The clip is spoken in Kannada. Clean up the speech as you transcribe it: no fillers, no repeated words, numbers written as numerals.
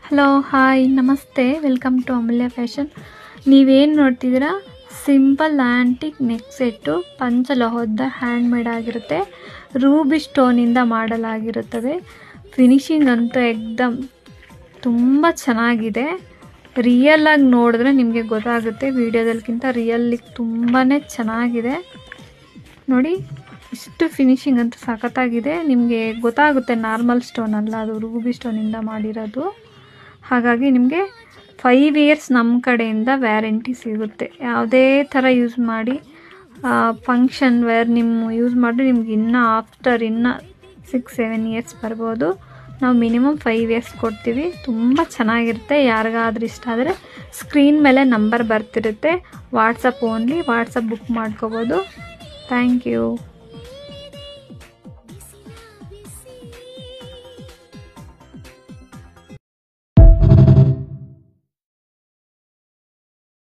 ಹಲೋ ಹಾಯ್ ನಮಸ್ತೆ ವೆಲ್ಕಮ್ ಟು ಅಮೂಲ್ಯ ಫ್ಯಾಷನ್. ನೀವೇನು ನೋಡ್ತಿದ್ದೀರಾ ಸಿಂಪಲ್ ಆ್ಯಂಟಿಕ್ ನೆಕ್ ಸೆಟ್ಟು ಪಂಚಲೋಹದ ಹ್ಯಾಂಡ್ ಮೇಡ್ ಆಗಿರುತ್ತೆ. ರೂಬಿ ಸ್ಟೋನಿಂದ ಮಾಡಲಾಗಿರುತ್ತದೆ. ಫಿನಿಶಿಂಗ್ ಅಂತೂ ಎಕ್ದಮ್ ತುಂಬ ಚೆನ್ನಾಗಿದೆ. ರಿಯಲಾಗಿ ನೋಡಿದ್ರೆ ನಿಮಗೆ ಗೊತ್ತಾಗುತ್ತೆ, ವಿಡಿಯೋದಲ್ಕಿಂತ ರಿಯಲಿ ತುಂಬಾ ಚೆನ್ನಾಗಿದೆ. ನೋಡಿ ಇಷ್ಟು ಫಿನಿಶಿಂಗ್ ಅಂತೂ ಸಖತ್ತಾಗಿದೆ. ನಿಮಗೆ ಗೊತ್ತಾಗುತ್ತೆ ನಾರ್ಮಲ್ ಸ್ಟೋನ್ ಅಲ್ಲ, ಅದು ರೂಬಿ ಸ್ಟೋನಿಂದ ಮಾಡಿರೋದು. ಹಾಗಾಗಿ ನಿಮಗೆ 5 ಇಯರ್ಸ್ ನಮ್ಮ ಕಡೆಯಿಂದ ವ್ಯಾರಂಟಿ ಸಿಗುತ್ತೆ. ಯಾವುದೇ ಥರ ಯೂಸ್ ಮಾಡಿ ಫಂಕ್ಷನ್ ವೇರ್ ಯೂಸ್ ಮಾಡಿ ನಿಮ್ಗೆ ಇನ್ನೂ 6-7 ಇಯರ್ಸ್ ಬರ್ಬೋದು. ನಾವು ಮಿನಿಮಮ್ 5 ಇಯರ್ಸ್ ಕೊಡ್ತೀವಿ. ತುಂಬ ಚೆನ್ನಾಗಿರುತ್ತೆ. ಯಾರಿಗಾದ್ರೂ ಇಷ್ಟ ಆದರೆ ಸ್ಕ್ರೀನ್ ಮೇಲೆ ನಂಬರ್ ಬರ್ತಿರುತ್ತೆ, ವಾಟ್ಸಪ್ ಓನ್ಲಿ, ವಾಟ್ಸಪ್ ಬುಕ್ ಮಾಡ್ಕೋಬೋದು. Thank you.